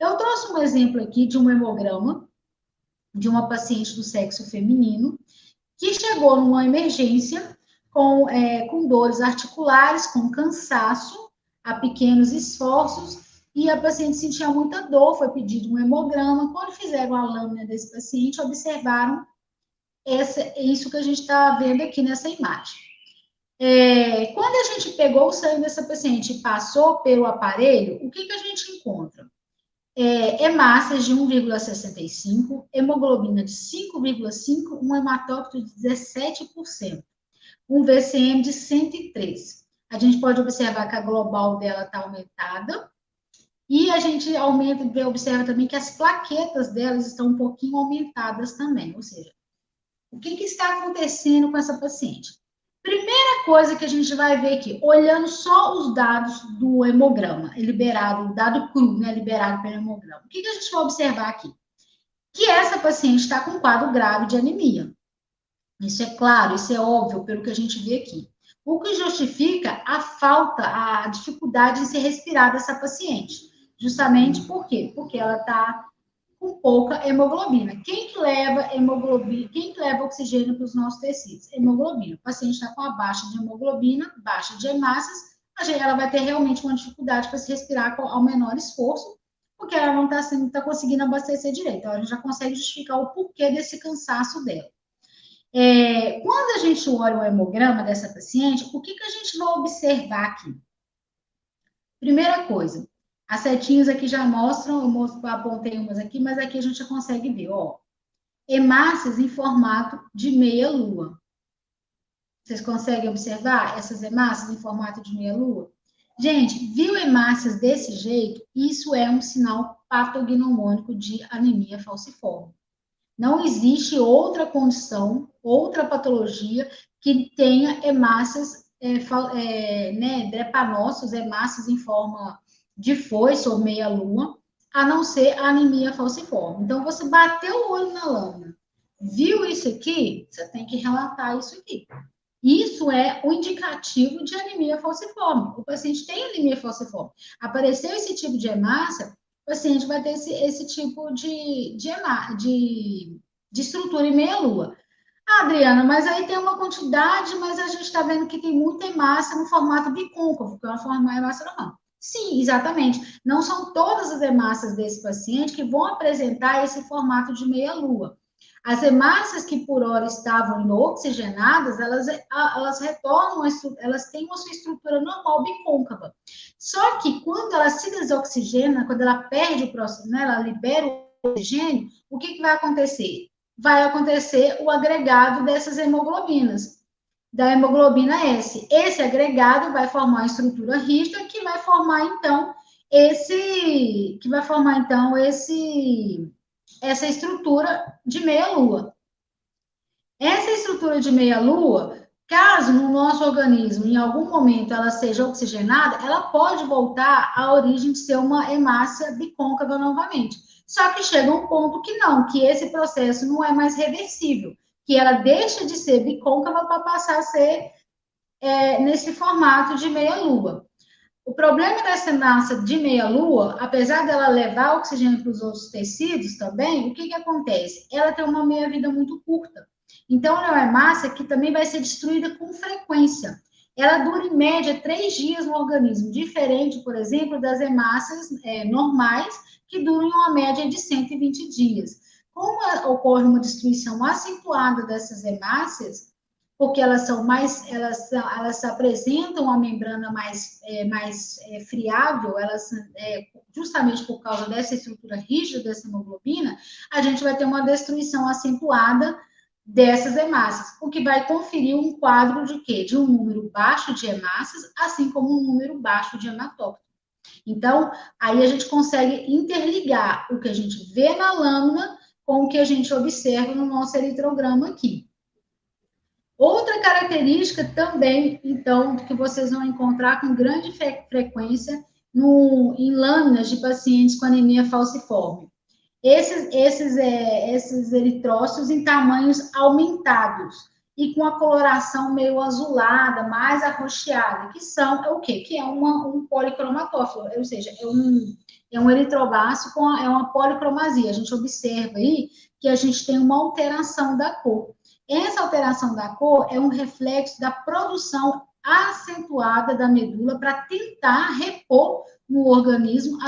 Eu trouxe um exemplo aqui de um hemograma de uma paciente do sexo feminino que chegou numa emergência com dores articulares, com cansaço, a pequenos esforços, e a paciente sentia muita dor, foi pedido um hemograma. Quando fizeram a lâmina desse paciente, observaram isso que a gente está vendo aqui nessa imagem. Quando a gente pegou o sangue dessa paciente e passou pelo aparelho, o que a gente encontra? Hemácias de 1,65, hemoglobina de 5,5, um hematócrito de 17%, um VCM de 103. A gente pode observar que a global dela está aumentada, e a gente observa também que as plaquetas delas estão um pouquinho aumentadas também, ou seja, o que está acontecendo com essa paciente? Primeira coisa que a gente vai ver aqui, olhando só os dados do hemograma, liberado, o dado cru, né, liberado pelo hemograma. O que a gente vai observar aqui? Que essa paciente está com um quadro grave de anemia. Isso é claro, isso é óbvio pelo que a gente vê aqui. O que justifica a falta, a dificuldade em se respirar dessa paciente. Justamente por quê? Porque ela está com pouca hemoglobina. Quem que leva hemoglobina? Quem que leva oxigênio para os nossos tecidos? Hemoglobina. O paciente está com a baixa de hemoglobina, baixa de hemácias, ela vai ter realmente uma dificuldade para se respirar ao menor esforço, porque ela não está conseguindo abastecer direito. Então, a gente já consegue justificar o porquê desse cansaço dela. Quando a gente olha o hemograma dessa paciente, o que a gente vai observar aqui? Primeira coisa, as setinhas aqui já mostram, eu apontei umas aqui, mas aqui a gente já consegue ver, ó. Hemácias em formato de meia-lua. Vocês conseguem observar essas hemácias em formato de meia-lua? Gente, viu hemácias desse jeito? Isso é um sinal patognomônico de anemia falciforme. Não existe outra condição, outra patologia que tenha hemácias, drepanócitos, hemácias em forma de foice ou meia-lua, a não ser a anemia falciforme. Então, você bateu o olho na lâmina, viu isso aqui? Você tem que relatar isso aqui. Isso é o indicativo de anemia falciforme. O paciente tem anemia falciforme. Apareceu esse tipo de hemácia, o paciente vai ter esse tipo de estrutura em meia-lua. Ah, Adriana, mas aí tem uma quantidade, mas a gente está vendo que tem muita hemácia no formato bicôncavo, que é uma forma de hemácia normal. Sim, exatamente. Não são todas as hemácias desse paciente que vão apresentar esse formato de meia-lua. As hemácias que por hora estavam inoxigenadas, elas retornam, elas têm uma sua estrutura normal bicôncava. Só que quando ela se desoxigena, quando ela perde o processo, né, ela libera o oxigênio, o que vai acontecer? Vai acontecer o agregado dessas hemoglobinas, da hemoglobina S. Esse agregado vai formar a estrutura rígida que vai formar então essa estrutura de meia-lua. Essa estrutura de meia-lua, caso no nosso organismo, em algum momento, ela seja oxigenada, ela pode voltar à origem de ser uma hemácia bicôncava novamente. Só que chega um ponto que não, que esse processo não é mais reversível, que ela deixa de ser bicôncava para passar a ser nesse formato de meia-lua. O problema dessa hemácia de meia-lua, apesar dela levar oxigênio para os outros tecidos também, o que acontece? Ela tem uma meia-vida muito curta. Então, ela é uma hemácia que também vai ser destruída com frequência. Ela dura, em média, 3 dias no organismo, diferente, por exemplo, das hemácias normais, que duram uma média de 120 dias. Como ocorre uma destruição acentuada dessas hemácias, porque elas apresentam a membrana mais friável, justamente por causa dessa estrutura rígida dessa hemoglobina, a gente vai ter uma destruição acentuada dessas hemácias, o que vai conferir um quadro de quê? De um número baixo de hemácias, assim como um número baixo de hematócrito. Então, aí a gente consegue interligar o que a gente vê na lâmina com o que a gente observa no nosso eritrograma aqui. Outra característica também, então, que vocês vão encontrar com grande frequência em lâminas de pacientes com anemia falciforme. Esses eritrócitos em tamanhos aumentados e com a coloração meio azulada, mais arroxeada, que são o quê? Que é um policromatófilo, ou seja, é um eritroblasto é uma policromasia. A gente observa aí que a gente tem uma alteração da cor. Essa alteração da cor é um reflexo da produção acentuada da medula para tentar repor no organismo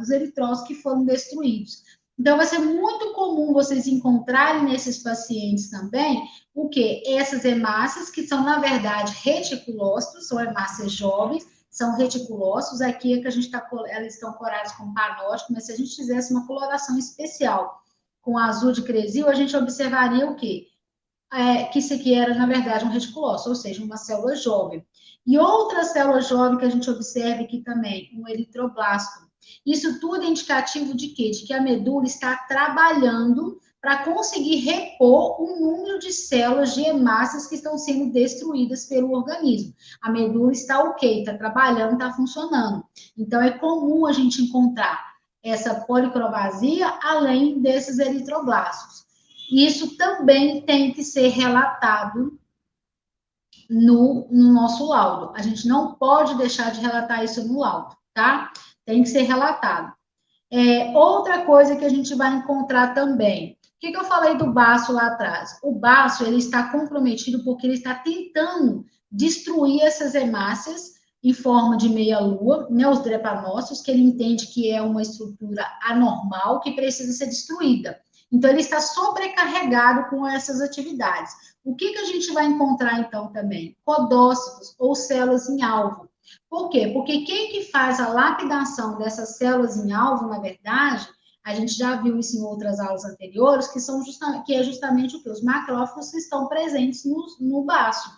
os eritrócitos que foram destruídos. Então, vai ser muito comum vocês encontrarem nesses pacientes também o quê? Essas hemácias, que são, na verdade, reticulócitos, são hemácias jovens, são reticulócitos. Aqui é que a gente está, elas estão coloradas com panótico, mas se a gente fizesse uma coloração especial com azul de cresil, a gente observaria o quê? Que isso aqui era, na verdade, um reticulócito, ou seja, uma célula jovem. E outra célula jovem que a gente observa aqui também, um eritroblasto. Isso tudo é indicativo de quê? De que a medula está trabalhando para conseguir repor o número de células de hemácias que estão sendo destruídas pelo organismo. A medula está ok, está trabalhando, está funcionando. Então, é comum a gente encontrar essa policromasia além desses eritroblastos. Isso também tem que ser relatado no nosso laudo. A gente não pode deixar de relatar isso no laudo, tá? Tem que ser relatado. Outra coisa que a gente vai encontrar também. O que eu falei do baço lá atrás? O baço, ele está comprometido porque ele está tentando destruir essas hemácias em forma de meia-lua, né, os drepanócitos, que ele entende que é uma estrutura anormal que precisa ser destruída. Então, ele está sobrecarregado com essas atividades. O que a gente vai encontrar, então, também? Podócitos, ou células em alvo. Por quê? Porque quem que faz a lapidação dessas células em alvo, na verdade, a gente já viu isso em outras aulas anteriores, que é justamente o que? Os macrófagos que estão presentes no baço.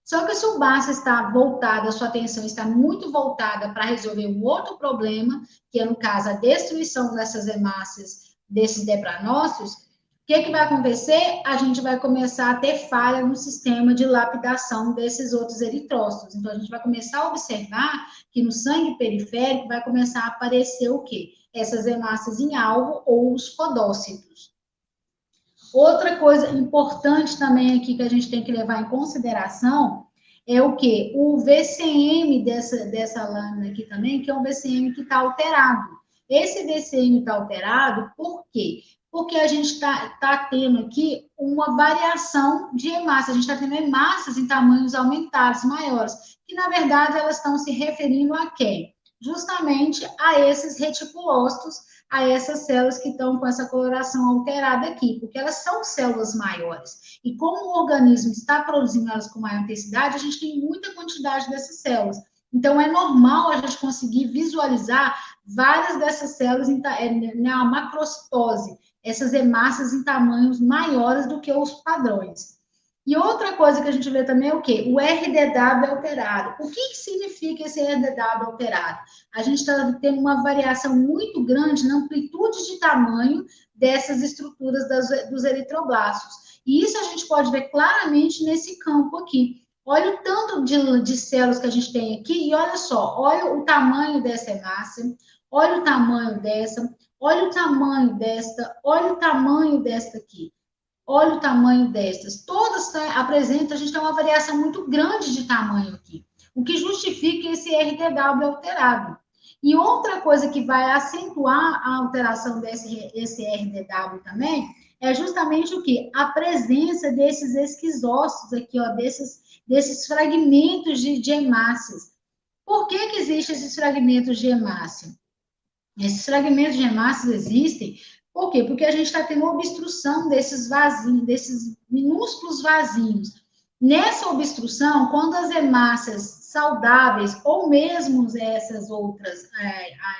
Só que se o baço está voltado, a sua atenção está muito voltada para resolver um outro problema, que é, no caso, a destruição dessas hemácias, desses depranócitos, o que vai acontecer? A gente vai começar a ter falha no sistema de lapidação desses outros eritrócitos. Então, a gente vai começar a observar que no sangue periférico vai começar a aparecer o quê? Essas hemácias em alvo ou os podócitos. Outra coisa importante também aqui que a gente tem que levar em consideração é o quê? O VCM dessa lâmina aqui também, que é um VCM que está alterado. Esse VCM está alterado por quê? Porque a gente está tendo aqui uma variação de hemácias. A gente está tendo hemácias em tamanhos aumentados, maiores, que, na verdade, elas estão se referindo a quem? Justamente a esses reticulócitos, a essas células que estão com essa coloração alterada aqui, porque elas são células maiores. E como o organismo está produzindo elas com maior intensidade, a gente tem muita quantidade dessas células. Então, é normal a gente conseguir visualizar várias dessas células na macrocitose, essas hemácias em tamanhos maiores do que os padrões. E outra coisa que a gente vê também é o quê? O RDW alterado. O que significa esse RDW alterado? A gente está tendo uma variação muito grande na amplitude de tamanho dessas estruturas dos eritroblastos. E isso a gente pode ver claramente nesse campo aqui. Olha o tanto de células que a gente tem aqui e olha só, olha o tamanho dessa hemácia, olha o tamanho dessa, olha o tamanho desta, olha o tamanho desta aqui. Olha o tamanho destas. Todas apresentam, a gente tem uma variação muito grande de tamanho aqui, o que justifica esse RDW alterado. E outra coisa que vai acentuar a alteração desse RDW também é justamente o que? A presença desses esquizócitos aqui, ó, desses fragmentos de hemácias. Por que existem esses fragmentos de hemácia? Esses fragmentos de hemácias existem. Por quê? Porque a gente está tendo obstrução desses vasinhos, desses minúsculos vasinhos. Nessa obstrução, quando as hemácias saudáveis, ou mesmo essas outras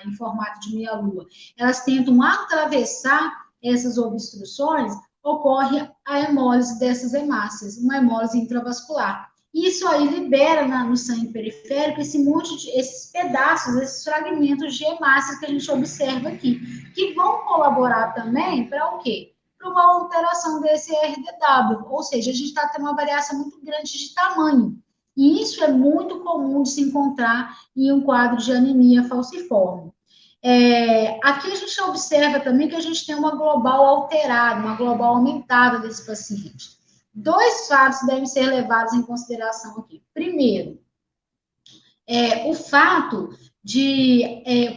em formato de meia-lua, elas tentam atravessar essas obstruções, ocorre a hemólise dessas hemácias, uma hemólise intravascular. Isso aí libera no sangue periférico esses pedaços, esses fragmentos de hemácias que a gente observa aqui, que vão colaborar também para o quê? Para uma alteração desse RDW, ou seja, a gente está tendo uma variação muito grande de tamanho. E isso é muito comum de se encontrar em um quadro de anemia falciforme. Aqui a gente observa também que a gente tem uma global alterada, uma global aumentada desse paciente. Dois fatos devem ser levados em consideração aqui. Primeiro, o fato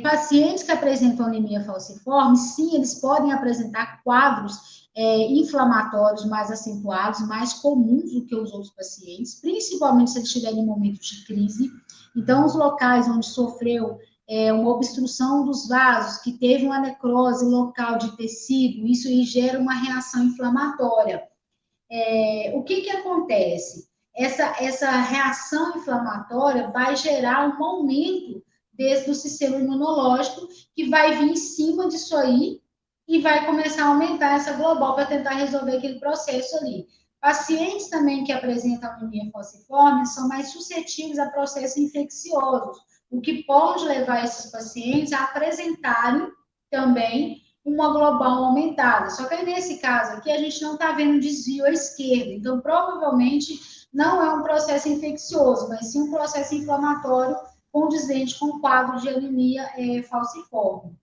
pacientes que apresentam anemia falciforme, sim, eles podem apresentar quadros inflamatórios mais acentuados, mais comuns do que os outros pacientes, principalmente se eles estiverem em momentos de crise. Então, os locais onde sofreu uma obstrução dos vasos, que teve uma necrose local de tecido, isso gera uma reação inflamatória. O que acontece? Essa reação inflamatória vai gerar um aumento do sistema imunológico, que vai vir em cima disso aí e vai começar a aumentar essa global para tentar resolver aquele processo ali. Pacientes também que apresentam anemia falciforme são mais suscetíveis a processos infecciosos, o que pode levar esses pacientes a apresentarem também uma global aumentada. Só que aí, nesse caso aqui, a gente não está vendo desvio à esquerda. Então, provavelmente, não é um processo infeccioso, mas sim um processo inflamatório condizente com o quadro de anemia falciforme.